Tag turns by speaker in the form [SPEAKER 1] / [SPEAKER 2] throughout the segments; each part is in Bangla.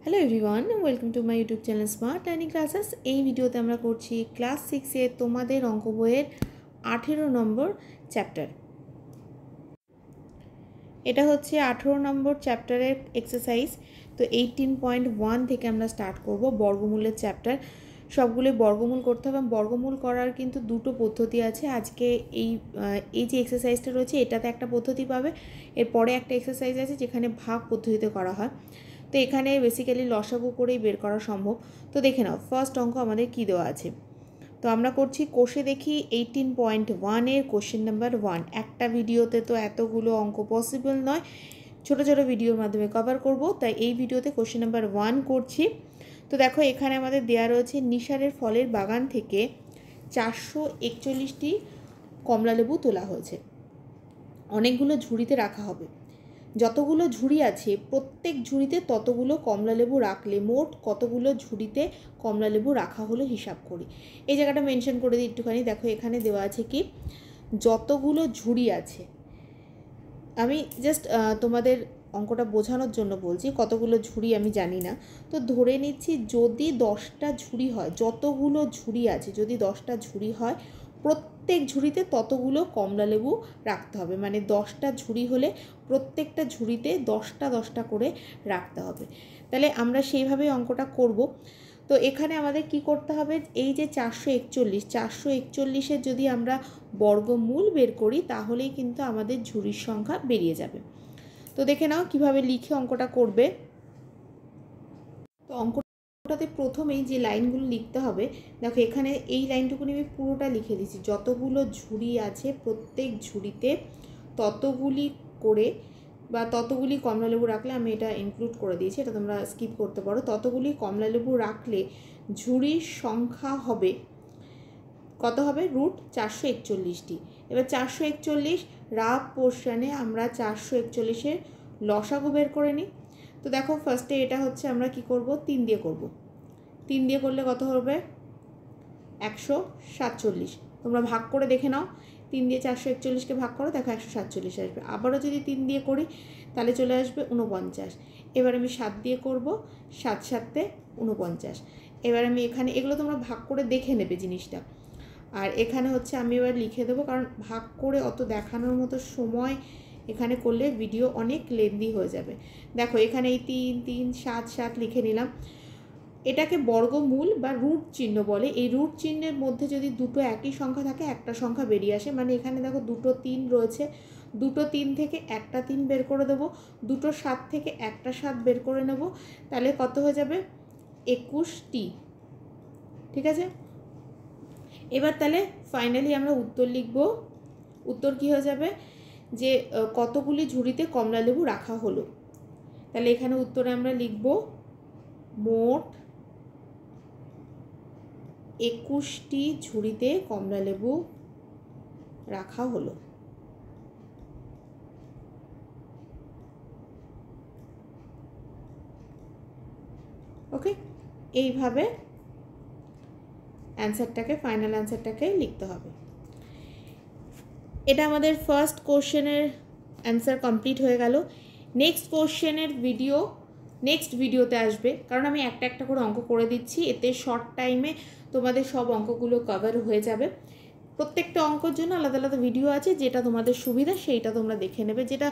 [SPEAKER 1] Hello everyone, welcome to my YouTube channel smart learning classes. এই ভিডিওতে আমরা করছি ক্লাস 6-এ তোমাদের অঙ্ক বইয়ের 18 নম্বর চ্যাপ্টার। এটা হচ্ছে 18 নম্বর চ্যাপ্টারের এক্সারসাইজ। তো 18.1 থেকে আমরা স্টার্ট করব। বর্গমূলের চ্যাপ্টার, সবগুলো বর্গমূল করতে হবে। বর্গমূল করার কিন্তু দুটো পদ্ধতি আছে। আজকে এই যে এক্সারসাইজটা রয়েছে এটাতে একটা পদ্ধতি পাবে, এরপরে একটা এক্সারসাইজ আছে যেখানে ভাগ পদ্ধতিতে করা হয়। তো এখানে বেসিক্যালি লসাগু করেই বের করা সম্ভব। তো দেখে নাও ফার্স্ট অঙ্ক আমাদের কী দেওয়া আছে। তো আমরা করছি কোষে দেখি 18.1-এর কোশ্চেন নাম্বার 1। একটা ভিডিওতে তো এতগুলো অঙ্ক পসিবল নয়, ছোট ছোট ভিডিওর মাধ্যমে কভার করব, তাই এই ভিডিওতে কোশ্চেন নাম্বার 1 করছি। তো দেখো এখানে আমাদের দেওয়া রয়েছে নিসারের ফলের বাগান থেকে 441টি কমলালেবু তোলা হয়েছে, অনেকগুলো ঝুড়িতে রাখা হবে। যতগুলো ঝুড়ি আছে প্রত্যেক ঝুড়িতে ততগুলো কমলালেবু রাখলে মোট কতগুলো ঝুড়িতে কমলালেবু রাখা হলো হিসাব করি। এই জায়গাটা মেনশন করে দিই একটুখানি। দেখো এখানে দেওয়া আছে কি যতগুলো ঝুড়ি আছে, আমি জাস্ট তোমাদের অঙ্কটা বোঝানোর জন্য বলছি, কতগুলো ঝুড়ি আমি জানি না। তো ধরে নিচ্ছি যদি 10টা ঝুড়ি হয়, যতগুলো ঝুড়ি আছে যদি 10টা ঝুড়ি হয় প্রত্যেক ঝুড়িতে ততগুলো কমলালেবু রাখতে হবে। মানে 10টা ঝুড়ি হলে প্রত্যেকটা ঝুড়িতে 10টা করে রাখতে হবে। তাহলে আমরা সেইভাবেই অঙ্কটা করব। তো এখানে আমাদের কি করতে হবে, এই যে 441-441-এর যদি আমরা বর্গমূল বের করি তাহলেই কিন্তু আমাদের ঝুড়ির সংখ্যা বেরিয়ে যাবে। তো দেখে নাও কিভাবে লিখে অঙ্কটা করবে। তো অঙ্কটাতে প্রথমেই যে লাইনগুলো লিখতে হবে, দেখো এখানে এই লাইনটুকুনি আমি পুরোটা লিখে দিচ্ছি। যতগুলো ঝুড়ি আছে প্রত্যেক ঝুড়িতে ততগুলি করে বা ততগুলি কমলালেবু রাখলে, আমি এটা ইনক্লুড করে দিয়েছি, এটা তোমরা স্কিপ করতে পারো। ততগুলি কমলালেবু রাখলে ঝুড়ির সংখ্যা হবে কত হবে, √441টি। এবার 441 রাফ পোর্শনে আমরা 441-এর লসাগু বের করে নিই। তো দেখো ফার্স্টে এটা হচ্ছে আমরা কি করব, 3 দিয়ে করব। 3 দিয়ে করলে কত হবে, 147। তোমরা ভাগ করে দেখে নাও, 3 দিয়ে 441কে ভাগ করো, দেখো 147 আসবে। আবারও যদি 3 দিয়ে করি তাহলে চলে আসবে 49। এবার আমি 7 দিয়ে করব, 7 7-এ 49। এবার আমি এখানে এগুলো তোমরা ভাগ করে দেখে নেবে জিনিসটা। আর এখানে হচ্ছে আমি এবার লিখে দেবো, কারণ ভাগ করে অত দেখানোর মতো সময় এখানে করলে ভিডিও অনেক লেন্দি হয়ে যাবে। দেখো এখানে এই 3 3 7 7 লিখে নিলাম। এটাকে বর্গমূল বা রুট চিহ্ন বলে। এই রুট চিহ্নের মধ্যে যদি দুটো একই সংখ্যা থাকে একটা সংখ্যা বেরিয়ে আসে। মানে এখানে দেখো দুটো 3 রয়েছে, দুটো 3 থেকে একটা 3 বের করে দেবো, দুটো 7 থেকে একটা 7 বের করে নেব, তাহলে কত হয়ে যাবে, 21টি। ঠিক আছে, এবার তাহলে ফাইনালি আমরা উত্তর লিখব। উত্তর কি হয়ে যাবে, যে কতগুলি ঝুড়িতে কমলালেবু রাখা হলো। তাহলে এখানে উত্তরে আমরা লিখব মোট 21টি ঝুড়িতে কমলালেবু রাখা হলো। ওকে, এইভাবে অ্যান্সারটাকে, ফাইনাল অ্যান্সারটাকে লিখতে হবে। এটা আমাদের ফার্স্ট কোশ্চেনের অ্যান্সার কমপ্লিট হয়ে গেল। নেক্সট কোশ্চেনের ভিডিও নেক্সট ভিডিওতে আসবে, কারণ আমি একটা একটা করে অঙ্ক করে দিচ্ছি, এতে শর্ট টাইমে তোমাদের সব অঙ্কগুলো কভার হয়ে যাবে। প্রত্যেকটা অঙ্কের জন্য আলাদা আলাদা ভিডিও আছে, যেটা তোমাদের সুবিধা সেইটা তোমরা দেখে নেবে, যেটা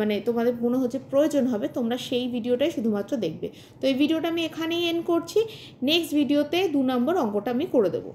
[SPEAKER 1] মানে তোমাদের মনে হচ্ছে প্রয়োজন হবে তোমরা সেই ভিডিওটাই শুধুমাত্র দেখবে। তো এই ভিডিওটা আমি এখানেই এন্ড করছি। নেক্সট ভিডিওতে 2 নম্বর অঙ্কটা আমি করে দেবো।